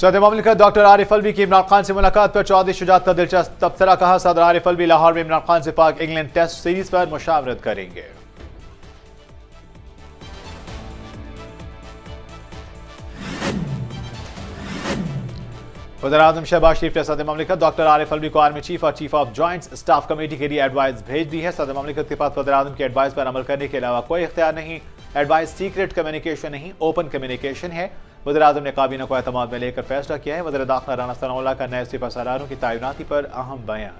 सदर ममलिकत डॉक्टर आरिफ अलवी की इमरान खान से मुलाकात पर चौधरी शुजात का दिलचस्प तबसरा। कहा, सदर आरिफ अलवी लाहौर में इमरान खान से पाक इंग्लैंड टेस्ट सीरीज पर मुशावरत करेंगे। वज़ीर-ए-आज़म शहबाज शरीफ ने सदर ममलिकत डॉक्टर आरिफ अलवी को आर्मी चीफ और chief of joint staff committee के लिए एडवाइस भेज दी है। सदर ममलिकत के पास वज़ीर-ए-आज़म की एडवाइस पर अमल करने के अलावा कोई इख्तियार नहीं। एडवाइस सीक्रेट कम्युनिकेशन नहीं, ओपन कम्युनिकेशन है। वज़ीर-ए-आज़म ने काबीना को एतमाद में लेकर फैसला किया है। वज़ीर दाखिला राना सनाउल्लाह का नए सिपह सलारों की तैनाती पर अहम बयान।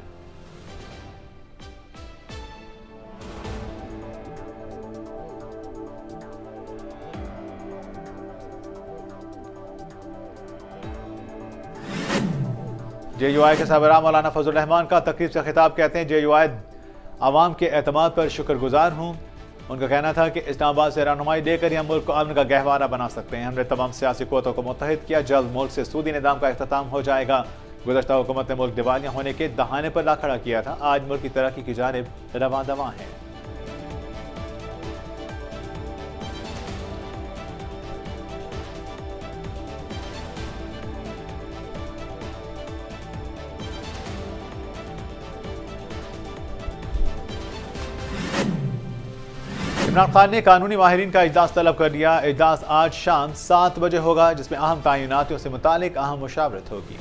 JUI के सरबराह मौलाना फजल रहमान का तकरीब से खिताब। कहते हैं, JUI आवाम के एतमाद पर शुक्रगुजार हूँ। उनका कहना था कि इस्लामाबाद से रहनुमाई देकर ही हम मुल्क को अमन का गहवारा बना सकते हैं। हमने तमाम सियासी क़ुव्वतों को मुत्तहिद किया। जल्द मुल्क से सूदी निज़ाम का इख्तिताम हो जाएगा। गुज़श्ता हुकूमत ने मुल्क दिवालिया होने के दहाने पर ला खड़ा किया था। आज मुल्क की तरक्की की जानिब रवां दवां है। इमरान खान ने कानूनी माहिरीन का इजलास तलब कर लिया। इजलास आज शाम 7 बजे होगा, जिसमें अहम तयनातियों से मुतालिक अहम मुशावरत होगी।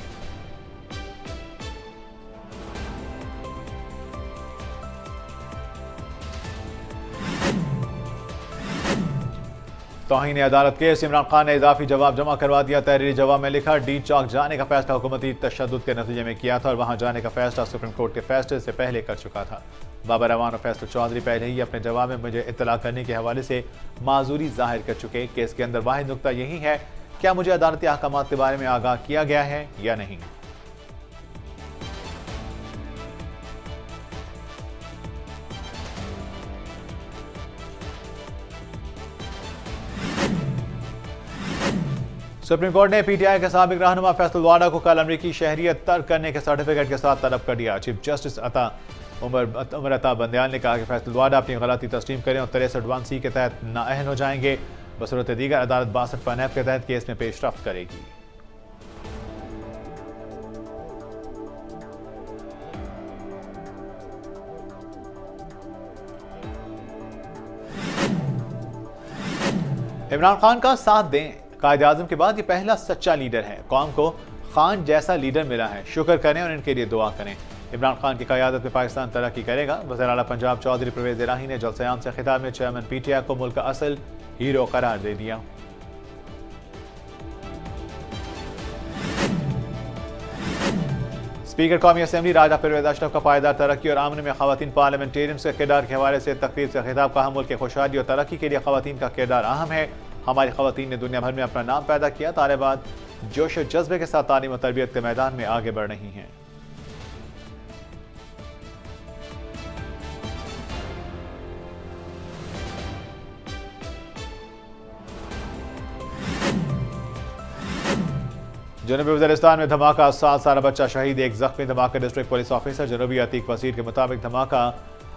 तौहीन अदालत केस, इमरान खान ने इजाफी जवाब जमा करवा दिया। तहरीरी जवाब में लिखा, डी चौक जाने का फैसला हुकूमती तशद्दुद के नतीजे में किया था और वहां जाने का फैसला सुप्रीम कोर्ट के फैसले से पहले कर चुका था। बाबर रवान और फैसल चौधरी पहले ही अपने जवाब में मुझे इत्तला करने के हवाले से माजूरी जाहिर कर चुके। केस के अंदर वाहिद नुक्ता यही है, क्या मुझे अदालती अहकामात के बारे में आगाह किया गया है या नहीं। सुप्रीम कोर्ट ने PTI के साबिक रहनुमा फैसल वाडा को कल अमरीकी शहरियत तर्क करने के सर्टिफिकेट के साथ तलब कर दिया। चीफ जस्टिस उमर अता बंदयाल ने कहा कि फैसल वाडा अपनी गलती तस्लीम करें और 63(1)(c) के तहत नाअहल हो जाएंगे। बसूरत दीगर अदालत 62(9) के तहत केस में पेशरफ्त करेगी। इमरान खान का साथ दें। कायदे आज़म के बाद ये पहला सच्चा लीडर है। कौम को खान जैसा लीडर मिला है, शुक्र करें और इनके लिए दुआ करें। इमरान खान की क़यादत में पाकिस्तान तरक्की करेगा। वज़ीर आला पंजाब चौधरी परवेज़ इलाही ने जलसे-ए-आम से खिताब में चेयरमैन PTI को मुल्क का असल हीरो करार दे दिया। स्पीकर कौमी असेंबली राजा परवेज़ अशरफ का पायदार तरक्की और आमन में ख़वातीन पार्लियामेंटेरियंस के किरदार के हवाले से तकरीर से खिताब। कहा, मुल्क की खुशहाली और तरक्की के लिए ख़वातीन का किरदार अहम है। हमारी ख़वातीन ने दुनिया भर में अपना नाम पैदा किया। तालिबात जोश और जज्बे के साथ तालीम और तरबियत के मैदान में आगे बढ़ रही हैं। जनूबी वज़ीरिस्तान में धमाका, 7 साल बच्चा शहीद, एक जख्मी। धमाका डिस्ट्रिक्ट पुलिस ऑफिसर जनूबी अतीक वसीर के मुताबिक धमाका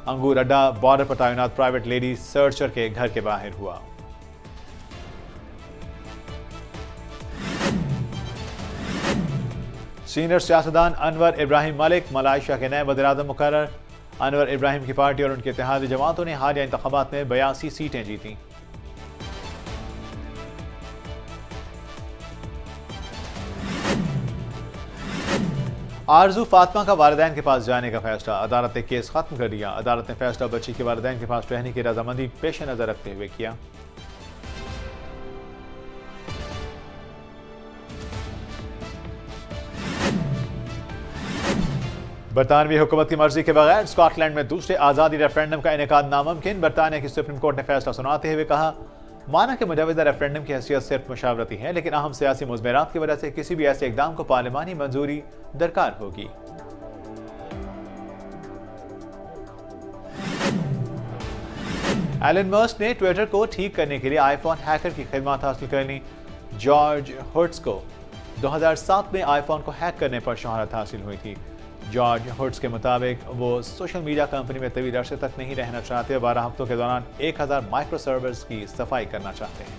अंगूर अड्डा बॉर्डर पर तैनात प्राइवेट लेडी सर्चर के घर के बाहर हुआ। सीनियर सियासतदान अनवर इब्राहिम मलिक मलाइशिया के नए वज़ीर-ए-आज़म मुकर्रर। अनवर इब्राहिम की पार्टी और उनके इत्तेहादी जमातों ने हालिया इंतखाबात में 82 सीटें जीती। आरजू फातिमा का वालिदैन के पास जाने का फैसला। अदालत ने केस खत्म कर दिया। अदालत ने फैसला बच्ची के वालिदैन के पास रहने की रजामंदी पेश नजर रखते हुए किया। बरतानवी हुकूमत की मर्जी के बगैर स्कॉटलैंड में दूसरे आज़ादी रेफरेंडम का इनेकाद नामुमकिन। बरतानिया की सुप्रीम कोर्ट ने फैसला सुनाते हुए कहा, माना कि मुजवज़ा रेफरेंडम की हैसियत सिर्फ मशावरती है, लेकिन अहम सियासी मुज़मरात की वजह से किसी भी ऐसे इक़दाम को पार्लिमानी मंजूरी दरकार होगी। एलन मस्क ने ट्विटर को ठीक करने के लिए आईफोन हैकर की खिदमत हासिल कर ली। जॉर्ज हुर्ट्स को 2007 में आईफोन को हैक करने पर शोहरत हासिल हुई थी। जॉर्ज हुर्ट्स के मुताबिक वो सोशल मीडिया कंपनी में तवील अरसे तक नहीं रहना चाहते। 12 हफ्तों के दौरान 1000 माइक्रो सर्वर्स की सफाई करना चाहते हैं।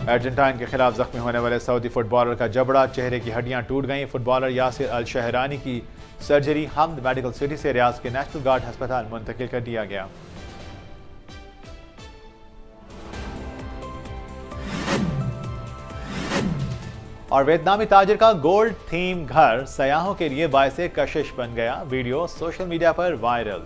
अर्जेंटाइन के खिलाफ जख्मी होने वाले सऊदी फुटबॉलर का जबड़ा, चेहरे की हड्डियां टूट गईं। फुटबॉलर यासिर अल शहरानी की सर्जरी हमद मेडिकल सिटी से रियाज के नेशनल गार्ड अस्पताल मुंतकिल कर दिया गया। और वियतनामी ताजिर का गोल्ड थीम घर सयाहों के लिए बायसे कशिश बन गया। वीडियो सोशल मीडिया पर वायरल।